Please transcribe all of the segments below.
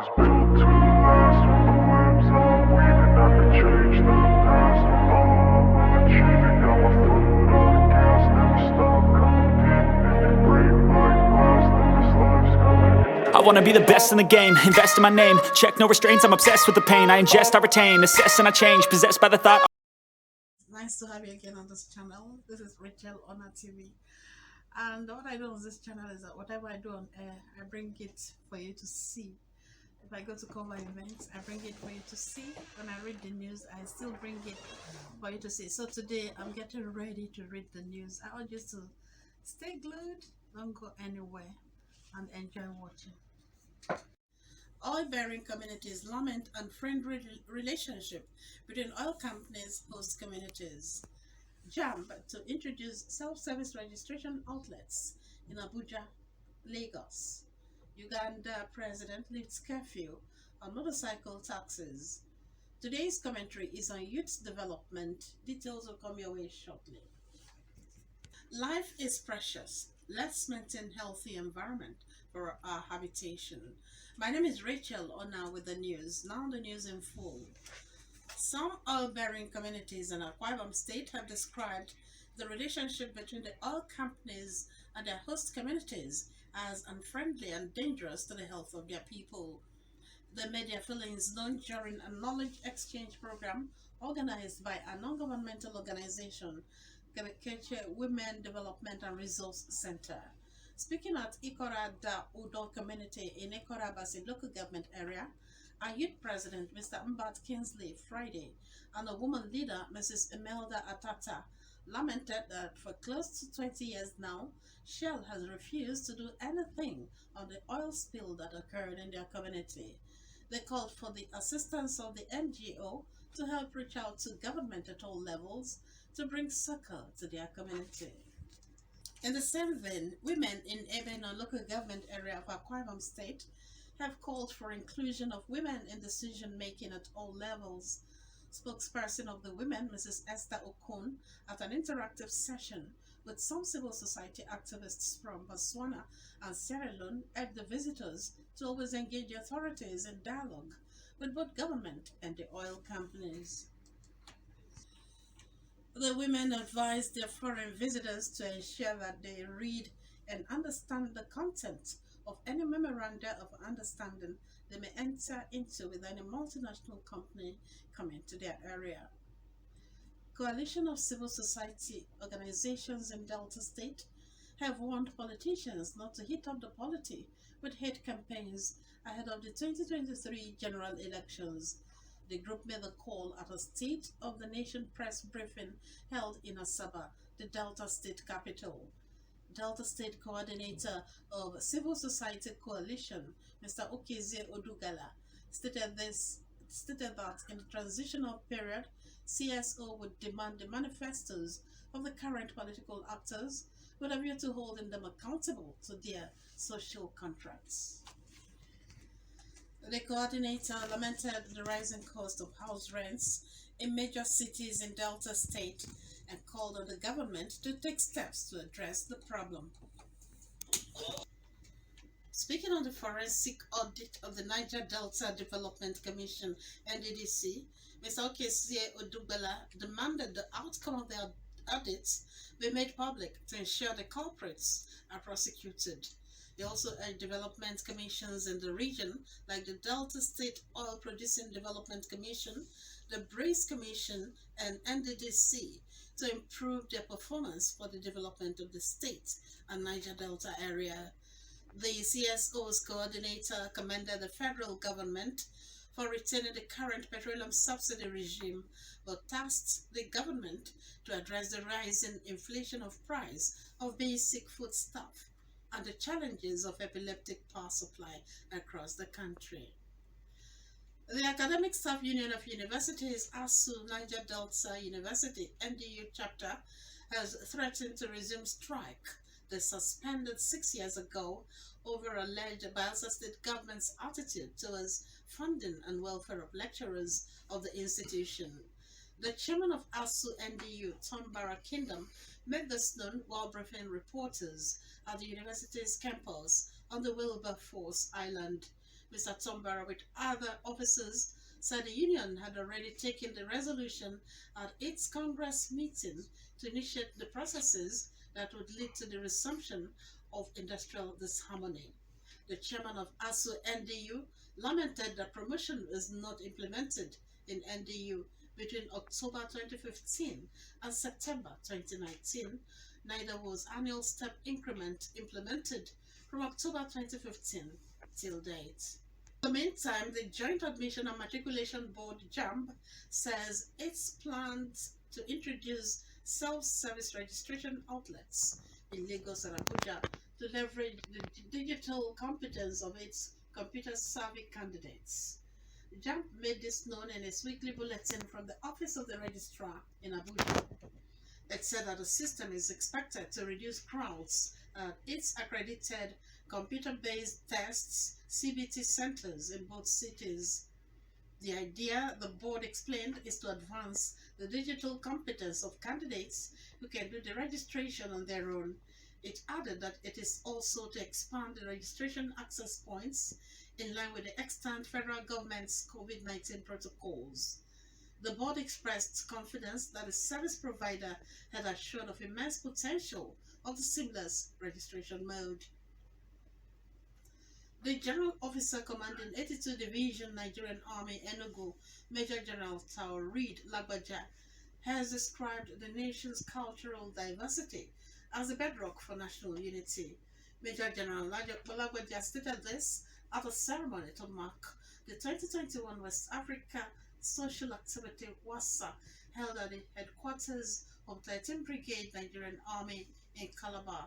was built to last. From the webs I'm weaving, I could change the past. From all I'm achieving, got my foot on the gas. Never stop competing. If you break my glass, then this life's gonna end. I wanna be the best in the game, invest in my name. Check no restraints, I'm obsessed with the pain. I ingest, I retain, assess and I change. Possessed by the thought. Nice to have you again on this channel. This is Rachel on our TV. And what I do on this channel is that whatever I do on air, I bring it for you to see. If I go to cover events, I bring it for you to see. When I read the news, I still bring it for you to see. So today, I'm getting ready to read the news. I want you to stay glued, don't go anywhere, and enjoy watching. Oil-bearing communities lament unfriendly relationship between oil companies' host communities. JAMB to introduce self-service registration outlets in Abuja, Lagos. Uganda president lifts curfew on motorcycle taxes. Today's commentary is on youth development. Details will come your way shortly. Life is precious. Let's maintain healthy environment for our habitation. My name is Rachel Ona with the news. Now the news in full. Some oil-bearing communities in Akwa Ibom State have described the relationship between the oil companies and their host communities as unfriendly and dangerous to the health of their people. The media feelings known during a knowledge exchange program organized by a non-governmental organization, Kebekeche Women Development and Resource Center. Speaking at Ikora Da Udo community in Ikora Basi local government area, our youth president, Mr. Mbat Kingsley, Friday, and a woman leader, Mrs. Imelda Atata, lamented that for close to 20 years now, Shell has refused to do anything on the oil spill that occurred in their community. They called for the assistance of the NGO to help reach out to government at all levels to bring succor to their community. In the same vein, women in Ebeno local government area of Akwa Ibom State have called for inclusion of women in decision-making at all levels. Spokesperson of the women, Mrs. Esther Okun, at an interactive session with some civil society activists from Botswana and Sierra Leone, urged the visitors to always engage the authorities in dialogue with both government and the oil companies. The women advised their foreign visitors to ensure that they read and understand the content of any memoranda of understanding they may enter into with any multinational company coming to their area. Coalition of civil society organizations in Delta State have warned politicians not to hit up the polity with hate campaigns ahead of the 2023 general elections. The group made the call at a State of the Nation press briefing held in Asaba, the Delta State capital. Delta State Coordinator of Civil Society Coalition, Mr. Okezie Odugala, stated that in the transitional period, CSO would demand the manifestos of the current political actors with a view to holding them accountable to their social contracts. The coordinator lamented the rising cost of house rents in major cities in Delta State and called on the government to take steps to address the problem. Speaking on the forensic audit of the Niger Delta Development Commission, NDDC, Mr. Okezie Odugala demanded the outcome of the audits be made public to ensure the culprits are prosecuted. They also urged development commissions in the region, like the Delta State Oil Producing Development Commission, the Brace Commission, and NDDC, to improve their performance for the development of the state and Niger Delta area. The CSO's coordinator commended the federal government for retaining the current petroleum subsidy regime, but tasked the government to address the rising inflation of price of basic foodstuff and the challenges of epileptic power supply across the country. The Academic Staff Union of Universities, ASU Niger Delta University, NDU chapter, has threatened to resume strike they suspended 6 years ago over alleged Bayelsa State government's attitude towards funding and welfare of lecturers of the institution. The chairman of ASU NDU, Tom Barra Kingdom, made this known while briefing reporters at the university's campus on the Wilberforce Island. Mr. Tombara, with other officers, said the union had already taken the resolution at its Congress meeting to initiate the processes that would lead to the resumption of industrial disharmony. The chairman of ASU NDU lamented that promotion is not implemented in NDU between October 2015 and September 2019. Neither was annual step increment implemented from October 2015 till date. In the meantime, the Joint Admission and Matriculation Board JAMB says its plans to introduce self-service registration outlets in Lagos and Abuja to leverage the digital competence of its computer-savvy candidates. JAMB made this known in its weekly bulletin from the Office of the Registrar in Abuja. It said that the system is expected to reduce crowds at its accredited computer-based tests CBT centers in both cities. The idea, the board explained, is to advance the digital competence of candidates who can do the registration on their own. It added that it is also to expand the registration access points in line with the extant federal government's COVID-19 protocols. The board expressed confidence that the service provider had assured of immense potential of the seamless registration mode. The General Officer commanding 82 Division Nigerian Army Enugu, Major General Reed Lagbaja, has described the nation's cultural diversity as a bedrock for national unity. Major General Lagbaja stated this at a ceremony to mark the 2021 West Africa Social Activity WASA held at the headquarters of 13th Brigade Nigerian Army in Calabar.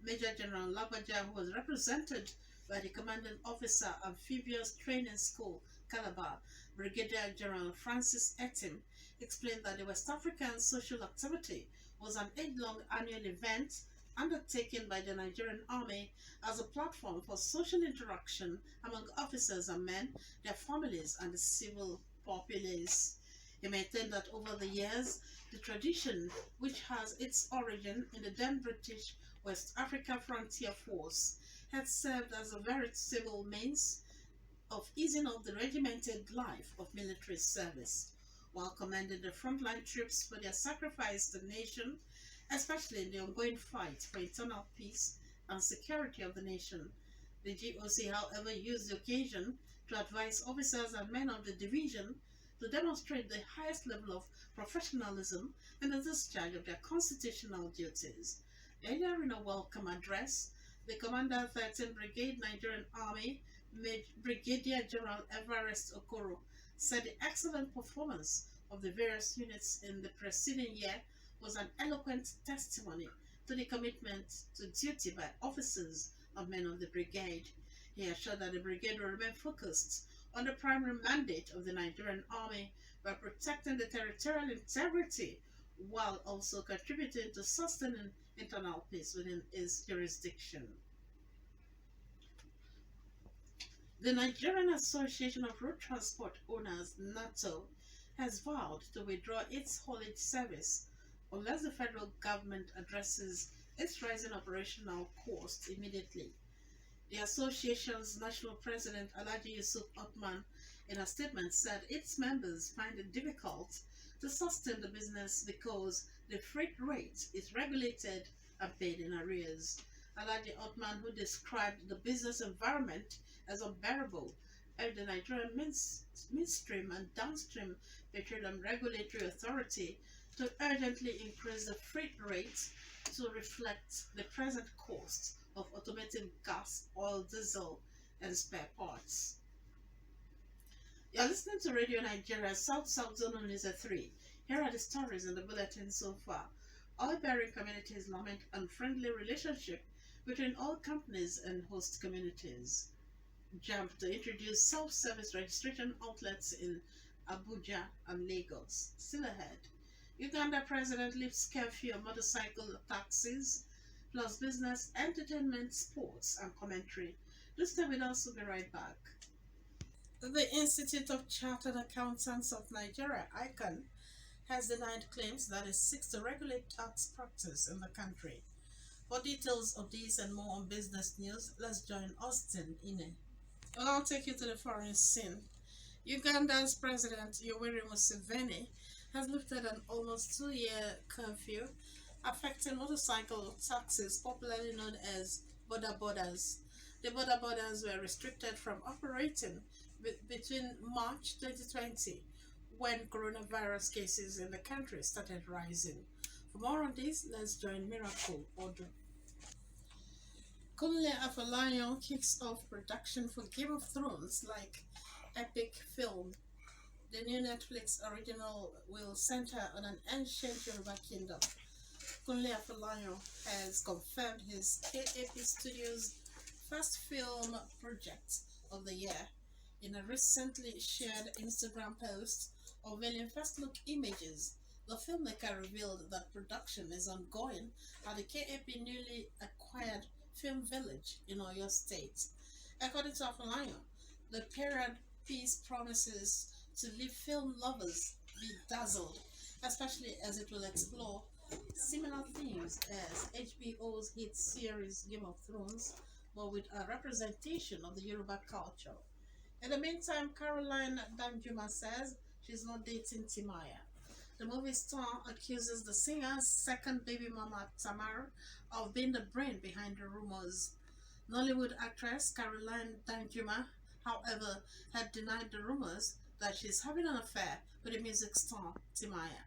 Major General Lagbaja, who was represented by the Commanding Officer, Amphibious Training School, Calabar, Brigadier General Francis Etim, explained that the West African Social Activity was an 8-long annual event undertaken by the Nigerian Army as a platform for social interaction among officers and men, their families, and the civil populace. He maintained that over the years, the tradition, which has its origin in the then British West Africa Frontier Force, had served as a veritable means of easing up the regimented life of military service, while commending the frontline troops for their sacrifice to the nation, especially in the ongoing fight for internal peace and security of the nation. The GOC, however, used the occasion to advise officers and men of the division to demonstrate the highest level of professionalism in the discharge of their constitutional duties. Earlier in a welcome address, the Commander 13th Brigade Nigerian Army, Brigadier General Everest Okoro, said the excellent performance of the various units in the preceding year was an eloquent testimony to the commitment to duty by officers and men of the brigade. He assured that the brigade will remain focused on the primary mandate of the Nigerian Army by protecting the territorial integrity while also contributing to sustaining internal peace within its jurisdiction. The Nigerian Association of Road Transport Owners, NATO, has vowed to withdraw its haulage service unless the federal government addresses its rising operational costs immediately. The association's national president, Alhaji Yusuf Othman, in a statement said its members find it difficult to sustain the business because the freight rate is regulated and paid in arrears. Alhaji Othman, who described the business environment as unbearable, urged the Nigerian midstream and downstream petroleum regulatory authority to urgently increase the freight rate to reflect the present cost of automotive gas, oil, diesel, and spare parts. You're listening to Radio Nigeria South Zone News at 3. Here are the stories in the bulletin so far. Oil-bearing communities lament unfriendly relationship between oil companies and host communities. Jump to introduce self-service registration outlets in Abuja and Lagos. Still ahead. Uganda President lifts curfew on motorcycle taxis, plus business, entertainment, sports, and commentary. Do stay with us, we'll be right back. The Institute of Chartered Accountants of Nigeria, ICANN, has denied claims that it seeks to regulate tax practice in the country. For details of these and more on business news, let's join Austin Ine. I'll take you to the foreign scene. Uganda's President Yoweri Museveni has lifted an almost 2 year curfew affecting motorcycle taxis, popularly known as border borders. The border borders were restricted from operating between March 2020, when coronavirus cases in the country started rising. For more on this, let's join Miracle Odu. Kunle Afolayan kicks off production for Game of Thrones like epic film. The new Netflix original will center on an ancient Yoruba kingdom. Kunle Afolayan has confirmed his KAP Studios' first film project of the year in a recently shared Instagram post unveiling first look images. The filmmaker revealed that production is ongoing at the KAP newly acquired film village in Oyo State. According to Afolayan, the period piece promises to leave film lovers bedazzled, especially as it will explore similar themes as HBO's hit series Game of Thrones, but with a representation of the Yoruba culture. In the meantime, Caroline Danjuma says she's not dating Timaya. The movie star accuses the singer's second baby mama, Tamar, of being the brain behind the rumors. Nollywood actress Caroline Danjuma, however, had denied the rumors that she's having an affair with the music star Timaya.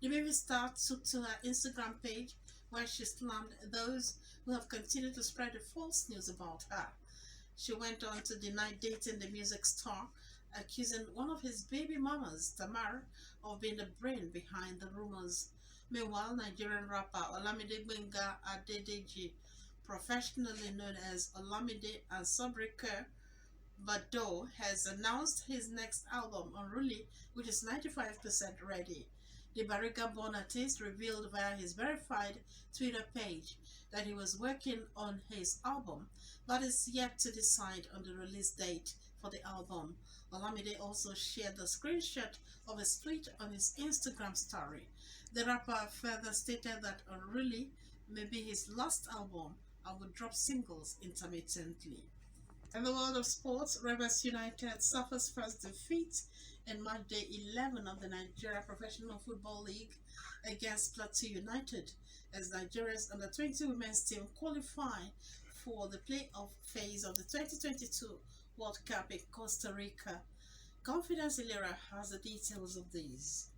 The movie star took to her Instagram page where she slammed those who have continued to spread the false news about her. She went on to deny dating the music star, accusing one of his baby mamas, Tamar, of being the brain behind the rumors. Meanwhile, Nigerian rapper Olamide Gbenga Adedeji, professionally known as Olamide and Sobrike Bado, has announced his next album, Unruly, which is 95% ready. The Bariga-born artist revealed via his verified Twitter page that he was working on his album, but is yet to decide on the release date for the album. Olamide also shared the screenshot of a tweet on his Instagram story. The rapper further stated that Unruly may be his last album and will drop singles intermittently. In the world of sports, Rivers United suffers first defeat in match day 11 of the Nigeria Professional Football League against Plateau United as Nigeria's under-20 women's team qualify for the playoff phase of the 2022 World Cup in Costa Rica. Confidence Ilera has the details of these.